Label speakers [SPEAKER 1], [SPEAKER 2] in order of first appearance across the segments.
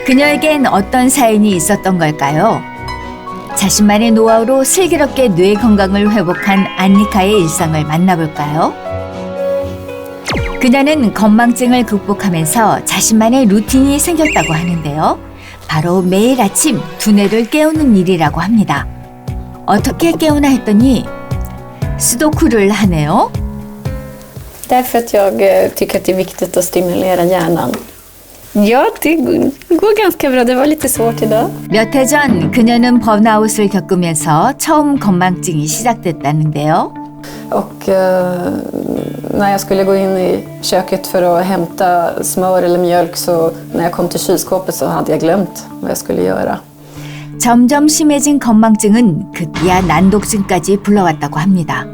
[SPEAKER 1] 그녀에겐 어떤 사연이 있었던 걸까요? 자신만의 노하우로 슬기롭게 뇌 건강을 회복한 안니카의 일상을 만나볼까요? 그녀는 건망증을 극복하면서 자신만의 루틴이 생겼다고 하는데요. 바로 매일 아침 두뇌를 깨우는 일이라고 합니다. 어떻게 깨우나 했더니 수도쿠를 하네요.
[SPEAKER 2] Därför att jag tycker att det är viktigt att stimulera hjärnan. Ja, det går ganska bra. Det var lite svårt idag.
[SPEAKER 1] 몇 해 전 그녀는 번아웃을 겪으면서 처음 건망증이 시작됐다는데요.
[SPEAKER 2] Och när jag skulle gå in i köket för att hämta smör eller mjölk så när jag kom till kylskåpet så hade jag glömt vad jag skulle göra.
[SPEAKER 1] 점점 심해진 건망증은 급기야 난독증까지 불러왔다고 합니다.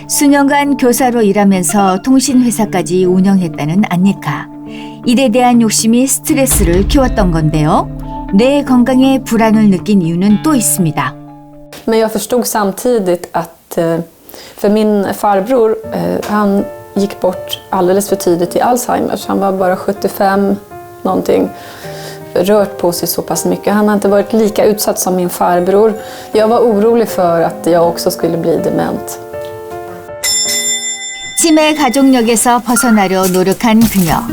[SPEAKER 1] 수년간 교사로 일하면서 통신회사까지 운영했다는 안니카. 일에 대한 욕심이 스트레스를 키웠던 건데요. 뇌 건강에 불안을 느낀 이유는 또 있습니다.
[SPEAKER 2] Men jag förstod samtidigt att för min farbror, han gick bort alldeles för tidigt i Alzheimers. Han var bara 75 någonting. Rört på sig så pass mycket. Han har inte varit lika utsatt som min farbror. Jag var orolig för att jag också skulle bli dement.
[SPEAKER 1] 치매 가족력에서 벗어나려 노력한 그녀.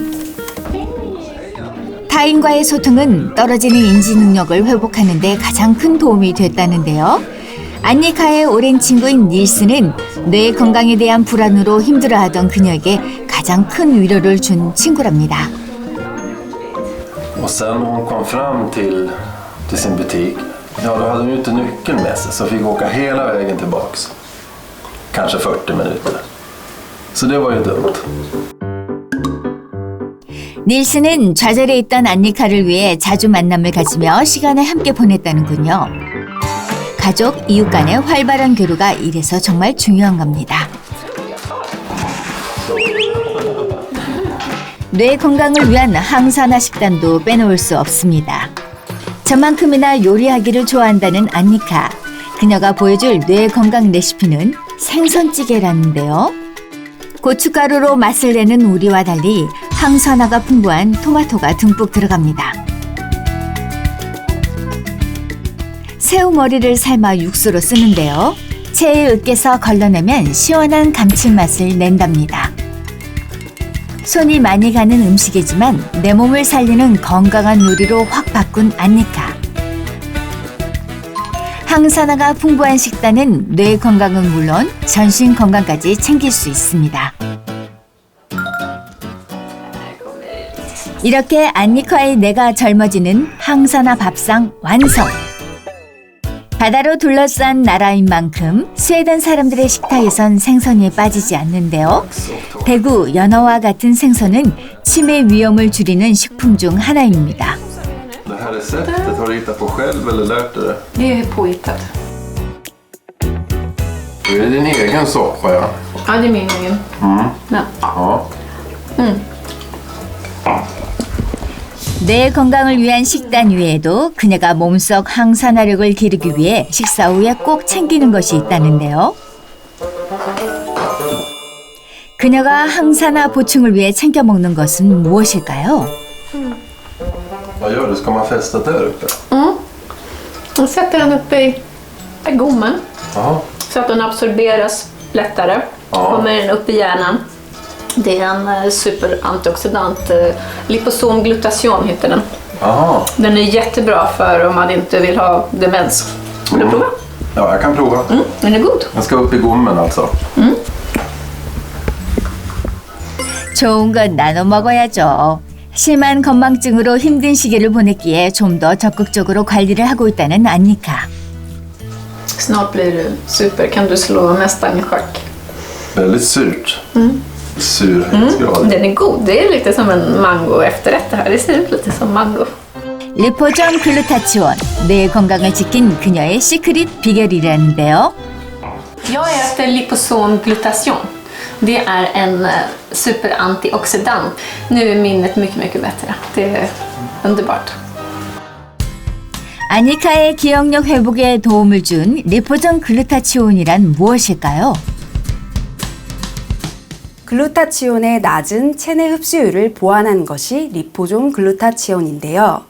[SPEAKER 1] 타인과의 소통은 떨어지는 인지 능력을 회복하는 데 가장 큰 도움이 됐다는데요. 안니카의 오랜 친구인 닐스는 뇌 건강에 대한 불안으로 힘들어하던 그녀에게 가장 큰 위로를 준 친구랍니다.
[SPEAKER 3] Och sen när hon kom fram till sin butik, ja då hade hon ju inte nyckeln med sig så fick åka hela vägen tillbaks. Kanske 40 minuter. Så det var ju dumt.
[SPEAKER 1] 닐스는 좌절해 있던 안니카를 위해 자주 만남을 가지며 시간을 함께 보냈다는군요. 가족, 이웃 간의 활발한 교류가 이래서 정말 중요한 겁니다. 뇌 건강을 위한 항산화 식단도 빼놓을 수 없습니다. 저만큼이나 요리하기를 좋아한다는 안니카. 그녀가 보여줄 뇌 건강 레시피는 생선찌개라는데요. 고춧가루로 맛을 내는 우리와 달리 항산화가 풍부한 토마토가 듬뿍 들어갑니다. 새우머리를 삶아 육수로 쓰는데요. 체에 으깨서 걸러내면 시원한 감칠맛을 낸답니다. 손이 많이 가는 음식이지만 내 몸을 살리는 건강한 요리로 확 바꾼 안니카. 항산화가 풍부한 식단은 뇌 건강은 물론 전신 건강까지 챙길 수 있습니다. 이렇게 안니카의 뇌가 젊어지는 항산화 밥상 완성! 바다로 둘러싼 나라인 만큼 스웨덴 사람들의 식탁에선 생선이 빠지지 않는데요. 대구, 연어와 같은 생선은 치매 위험을 줄이는 식품 중 하나입니다.
[SPEAKER 3] Det här receptet, har du hittat på själv eller lärt dig det?
[SPEAKER 2] Det är påhittat.
[SPEAKER 3] Är det din egen soppa, ja?
[SPEAKER 2] Ja, det är min egen. Ja.
[SPEAKER 3] Ja.
[SPEAKER 1] 뇌 건강을 위한 식단 외에도 그녀가 몸속 항산화력을 기르기 위해 식사 후에 꼭 챙기는 것이 있다는데요. 그녀가 항산화 보충을 위해 챙겨 먹는 것은 무엇일까요?
[SPEAKER 3] Vad gör du? Ska man fästa där uppe?
[SPEAKER 2] Jag sätter den uppe i gommen
[SPEAKER 3] Ja.
[SPEAKER 2] så att den absorberas lättare.
[SPEAKER 3] Ja.
[SPEAKER 2] Kommer den upp i hjärnan. Det är en superantioxidant. Liposom glutation heter den.
[SPEAKER 3] Aha.
[SPEAKER 2] Den är jättebra för om man inte vill ha demens. Vill du prova?
[SPEAKER 3] Ja, jag kan prova.
[SPEAKER 2] Den är god.
[SPEAKER 3] Den ska upp i gommen alltså.
[SPEAKER 1] 좋은 건 나눠 먹어야죠. 심한 건망증으로 힘든 시기를 보냈기에 좀 더 적극적으로 관리를 하고 있다는 안니카.
[SPEAKER 2] Snart blir du super. Kan du slå mästaren i schack?
[SPEAKER 3] Väldigt surt. Surhetsgrad.
[SPEAKER 2] Den är god. Det är lite som en mango efterrätt det här. Det ser ut lite som mango.
[SPEAKER 1] 리포존 글루타치온, 뇌 건강을 지킨 그녀의 시크릿 비결이라는데요.
[SPEAKER 2] Jag äter liposom glutation. Det är en superantioxidant. Nu är minnet mycket bättre. Det är underbart.
[SPEAKER 1] 아니카의 기억력 회복에 도움을 준 리포존 글루타치온이란 무엇일까요?
[SPEAKER 4] 글루타치온의 낮은 체내 흡수율을 보완한 것이 리포존 글루타치온인데요.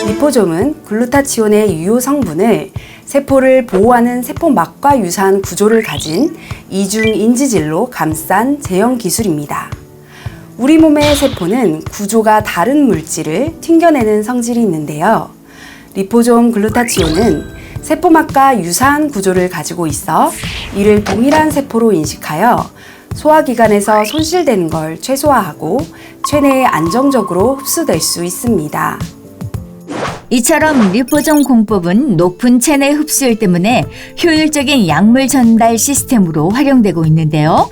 [SPEAKER 4] 리포좀은 글루타치온의 유효 성분을 세포를 보호하는 세포막과 유사한 구조를 가진 이중 인지질로 감싼 제형 기술입니다. 우리 몸의 세포는 구조가 다른 물질을 튕겨내는 성질이 있는데요. 리포좀 글루타치온은 세포막과 유사한 구조를 가지고 있어 이를 동일한 세포로 인식하여 소화기관에서 손실되는 걸 최소화하고 체내에 안정적으로 흡수될 수 있습니다.
[SPEAKER 1] 이처럼 리포좀 공법은 높은 체내 흡수율 때문에 효율적인 약물 전달 시스템으로 활용되고 있는데요.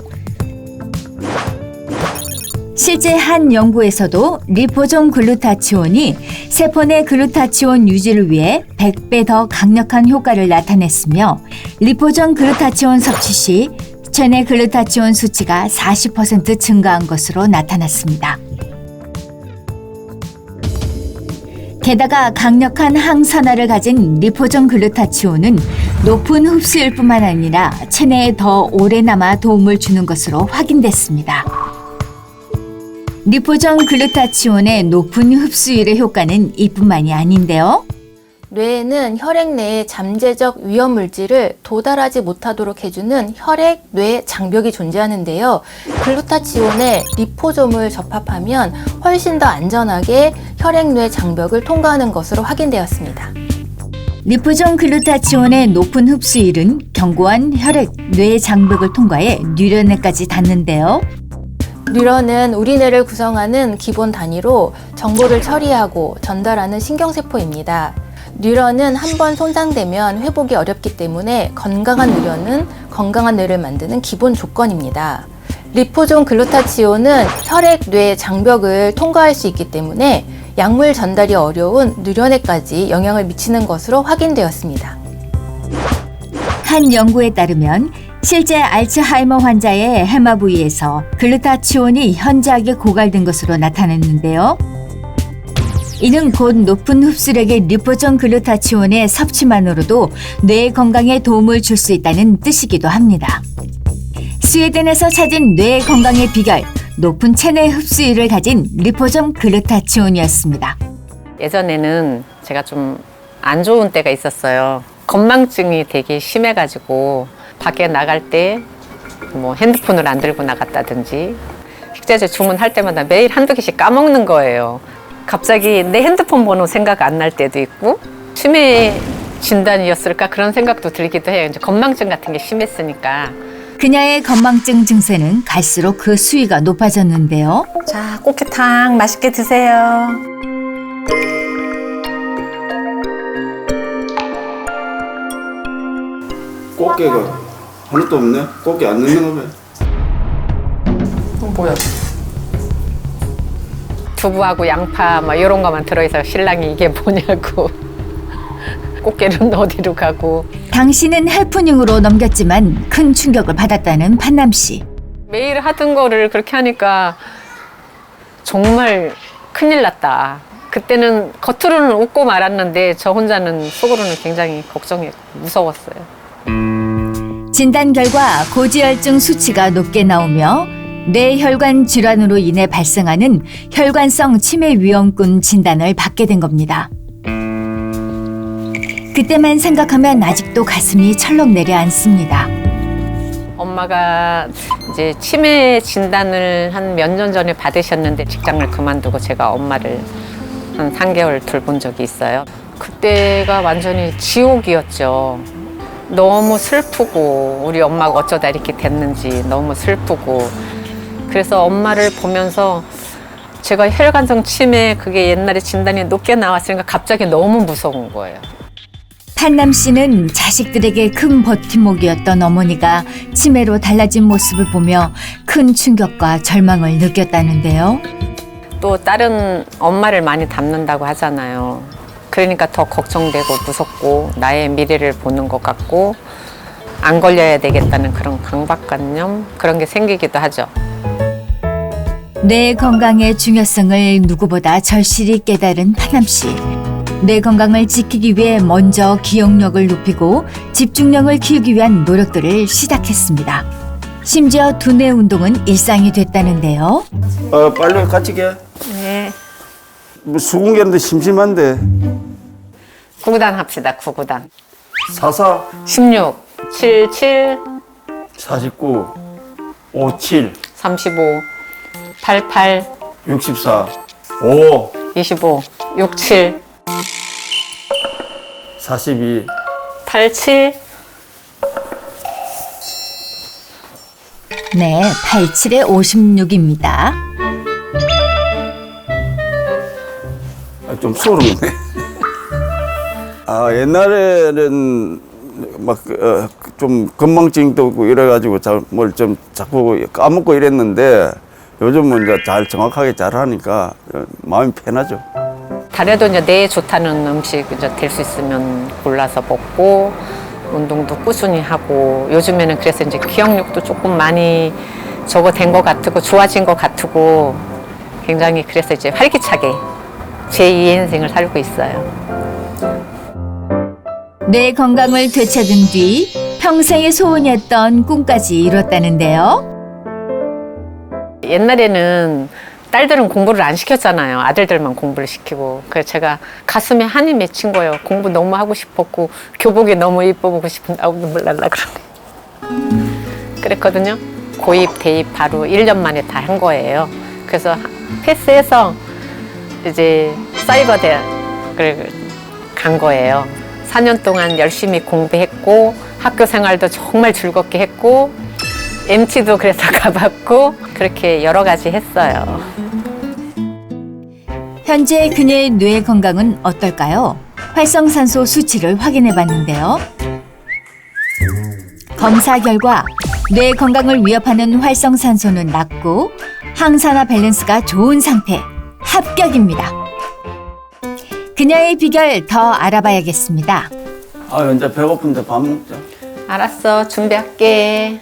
[SPEAKER 1] 실제 한 연구에서도 리포좀 글루타치온이 세포 내 글루타치온 유지를 위해 100배 더 강력한 효과를 나타냈으며 리포좀 글루타치온 섭취 시 체내 글루타치온 수치가 40% 증가한 것으로 나타났습니다. 게다가 강력한 항산화를 가진 리포좀 글루타치온은 높은 흡수율뿐만 아니라 체내에 더 오래 남아 도움을 주는 것으로 확인됐습니다. 리포좀 글루타치온의 높은 흡수율의 효과는 이뿐만이 아닌데요.
[SPEAKER 5] 뇌에는 혈액 내에 잠재적 위험 물질을 도달하지 못하도록 해주는 혈액 뇌 장벽이 존재하는데요. 글루타치온에 리포좀을 접합하면 훨씬 더 안전하게 혈액 뇌 장벽을 통과하는 것으로 확인되었습니다.
[SPEAKER 1] 리포좀 글루타치온의 높은 흡수율은 견고한 혈액 뇌 장벽을 통과해 뇌련에까지 닿는데요.
[SPEAKER 5] 뉴런은 우리 뇌를 구성하는 기본 단위로 정보를 처리하고 전달하는 신경세포입니다. 뉴런은 한번 손상되면 회복이 어렵기 때문에 건강한 뉴런은 건강한 뇌를 만드는 기본 조건입니다. 리포좀 글루타치온은 혈액 뇌 장벽을 통과할 수 있기 때문에 약물 전달이 어려운 뉴런에까지 영향을 미치는 것으로 확인되었습니다.
[SPEAKER 1] 한 연구에 따르면 실제 알츠하이머 환자의 해마 부위에서 글루타치온이 현저하게 고갈된 것으로 나타났는데요. 이는 곧 높은 흡수력의 리포좀 글루타치온의 섭취만으로도 뇌 건강에 도움을 줄 수 있다는 뜻이기도 합니다. 스웨덴에서 찾은 뇌 건강의 비결, 높은 체내 흡수율을 가진 리포좀 글루타치온이었습니다.
[SPEAKER 6] 예전에는 제가 좀 안 좋은 때가 있었어요. 건망증이 되게 심해가지고 밖에 나갈 때 뭐 핸드폰을 안 들고 나갔다든지 식자재 주문할 때마다 매일 한두 개씩 까먹는 거예요. 갑자기 내 핸드폰 번호 생각 안 날 때도 있고 치매 진단이었을까 그런 생각도 들기도 해요. 이제 건망증 같은 게 심했으니까.
[SPEAKER 1] 그녀의 건망증 증세는 갈수록 그 수위가 높아졌는데요.
[SPEAKER 6] 자, 꽃게탕 맛있게 드세요.
[SPEAKER 7] 꽃게가 하나도 없네. 꽃게 안 넣는 거 봐.
[SPEAKER 6] 뭐야? 두부하고 양파 막 이런 것만 들어있어. 신랑이 이게 뭐냐고. 꽃게는 어디로 가고.
[SPEAKER 1] 당신은 해프닝으로 넘겼지만 큰 충격을 받았다는 판남 씨.
[SPEAKER 6] 매일 하던 거를 그렇게 하니까 정말 큰일 났다. 그때는 겉으로는 웃고 말았는데 저 혼자는 속으로는 굉장히 걱정했고 무서웠어요.
[SPEAKER 1] 진단 결과 고지혈증 수치가 높게 나오며 뇌혈관 질환으로 인해 발생하는 혈관성 치매 위험군 진단을 받게 된 겁니다. 그때만 생각하면 아직도 가슴이 철렁 내려앉습니다.
[SPEAKER 6] 엄마가 이제 치매 진단을 한 몇 년 전에 받으셨는데 직장을 그만두고 제가 엄마를 한 3개월 돌본 적이 있어요. 그때가 완전히 지옥이었죠. 너무 슬프고 우리 엄마가 어쩌다 이렇게 됐는지 너무 슬프고 그래서 엄마를 보면서 제가 혈관성 치매 그게 옛날에 진단이 높게 나왔으니까 갑자기 너무 무서운 거예요.
[SPEAKER 1] 판남 씨는 자식들에게 큰 버팀목이었던 어머니가 치매로 달라진 모습을 보며 큰 충격과 절망을 느꼈다는데요.
[SPEAKER 6] 또 다른 엄마를 많이 닮는다고 하잖아요. 그러니까 더 걱정되고 무섭고 나의 미래를 보는 것 같고 안 걸려야 되겠다는 그런 강박관념 그런 게 생기기도 하죠.
[SPEAKER 1] 뇌 건강의 중요성을 누구보다 절실히 깨달은 판남 씨. 뇌 건강을 지키기 위해 먼저 기억력을 높이고 집중력을 키우기 위한 노력들을 시작했습니다. 심지어 두뇌 운동은 일상이 됐다는데요.
[SPEAKER 7] 빨리 같이 게.
[SPEAKER 6] 네.
[SPEAKER 7] 뭐 수공개인데 심심한데.
[SPEAKER 6] 9구단 합시다. 9구단.
[SPEAKER 7] 44,
[SPEAKER 6] 16, 77,
[SPEAKER 7] 49, 57,
[SPEAKER 6] 35, 88,
[SPEAKER 7] 64, 5,
[SPEAKER 6] 25, 67,
[SPEAKER 7] 42.
[SPEAKER 6] 87.
[SPEAKER 1] 네, 87에 56입니다.
[SPEAKER 7] 좀 소름이네. 옛날에는 막 좀 건망증도 있고 이래가지고 뭘 좀 자꾸 까먹고 이랬는데 요즘은 이제 잘 정확하게 잘 하니까 마음이 편하죠.
[SPEAKER 6] 달에도 이제 뇌에 좋다는 음식 이제 될 수 있으면 골라서 먹고 운동도 꾸준히 하고 요즘에는 그래서 이제 기억력도 조금 많이 적어된 것 같고 좋아진 것 같고 굉장히 그래서 이제 활기차게 제2의 인생을 살고 있어요.
[SPEAKER 1] 뇌 건강을 되찾은 뒤 평생의 소원이었던 꿈까지 이뤘다는데요.
[SPEAKER 6] 옛날에는 딸들은 공부를 안 시켰잖아요. 아들들만 공부를 시키고. 그래서 제가 가슴에 한이 맺힌 거예요. 공부 너무 하고 싶었고 교복이 너무 입어보고 싶은데 눈물 날라 그러네. 그랬거든요. 고입, 대입 바로 1년 만에 다 한 거예요. 그래서 패스해서 이제 사이버 대학을 간 거예요. 4년 동안 열심히 공부했고 학교 생활도 정말 즐겁게 했고 MT도 그래서 가봤고 그렇게 여러 가지 했어요.
[SPEAKER 1] 현재 그녀의 뇌 건강은 어떨까요? 활성산소 수치를 확인해 봤는데요. 검사 결과 뇌 건강을 위협하는 활성산소는 낮고 항산화 밸런스가 좋은 상태, 합격입니다. 그녀의 비결 더 알아봐야겠습니다.
[SPEAKER 7] 이제 배고픈데 밥 먹자.
[SPEAKER 6] 알았어, 준비할게.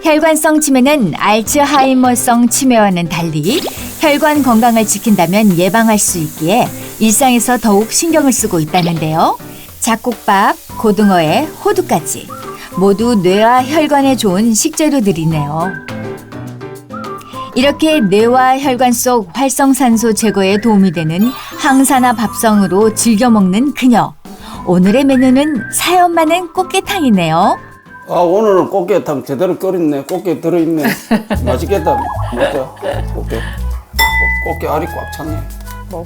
[SPEAKER 1] 혈관성 치매는 알츠하이머성 치매와는 달리 혈관 건강을 지킨다면 예방할 수 있기에 일상에서 더욱 신경을 쓰고 있다는데요. 잡곡밥, 고등어에 호두까지 모두 뇌와 혈관에 좋은 식재료들이네요. 이렇게 뇌와 혈관 속 활성산소 제거에 도움이 되는 항산화 밥성으로 즐겨 먹는 그녀. 오늘의 메뉴는 사연 많은 꽃게탕이네요.
[SPEAKER 7] 오늘은 꽃게탕 제대로 끓였네. 꽃게 들어있네. 맛있겠다. 먹자. 꽃게 알이 꽉 찼네.
[SPEAKER 6] 먹어.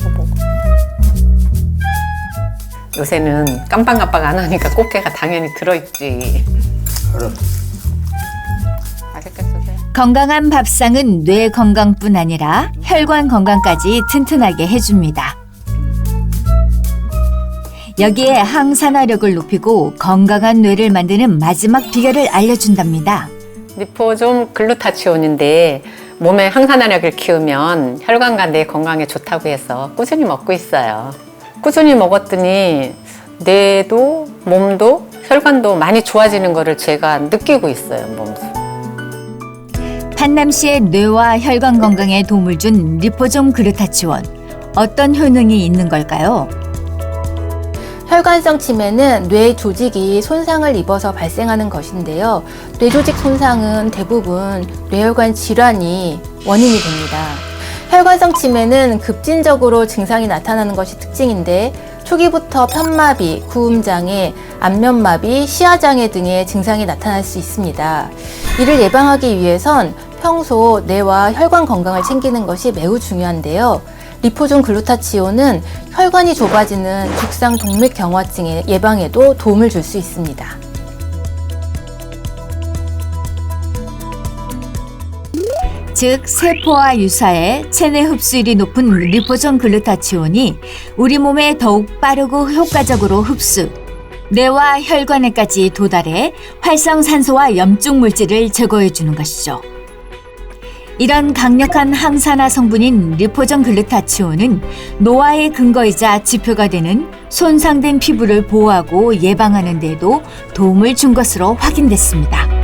[SPEAKER 6] 요새는 깜빵깜빵 안 하니까 꽃게가 당연히 들어있지.
[SPEAKER 7] 그래.
[SPEAKER 6] 맛있게 드세요.
[SPEAKER 1] 건강한 밥상은 뇌 건강뿐 아니라 혈관 건강까지 튼튼하게 해줍니다. 여기에 항산화력을 높이고 건강한 뇌를 만드는 마지막 비결을 알려준답니다.
[SPEAKER 6] 리포좀 글루타치온인데 몸의 항산화력을 키우면 혈관과 뇌 건강에 좋다고 해서 꾸준히 먹고 있어요. 꾸준히 먹었더니 뇌도 몸도 혈관도 많이 좋아지는 거를 제가 느끼고 있어요, 몸소.
[SPEAKER 1] 판남시의 뇌와 혈관 건강에 도움을 준 리포좀 글루타치온. 어떤 효능이 있는 걸까요?
[SPEAKER 5] 혈관성 치매는 뇌 조직이 손상을 입어서 발생하는 것인데요. 뇌 조직 손상은 대부분 뇌혈관 질환이 원인이 됩니다. 혈관성 치매는 급진적으로 증상이 나타나는 것이 특징인데 초기부터 편마비, 구음장애, 안면마비, 시야장애 등의 증상이 나타날 수 있습니다. 이를 예방하기 위해선 평소 뇌와 혈관 건강을 챙기는 것이 매우 중요한데요. 리포좀 글루타치온은 혈관이 좁아지는 죽상 동맥경화증의 예방에도 도움을 줄 수 있습니다.
[SPEAKER 1] 즉 세포와 유사해 체내 흡수율이 높은 리포좀 글루타치온이 우리 몸에 더욱 빠르고 효과적으로 흡수, 뇌와 혈관에까지 도달해 활성산소와 염증 물질을 제거해 주는 것이죠. 이런 강력한 항산화 성분인 리포점 글루타치온은 노화의 근거이자 지표가 되는 손상된 피부를 보호하고 예방하는 데에도 도움을 준 것으로 확인됐습니다.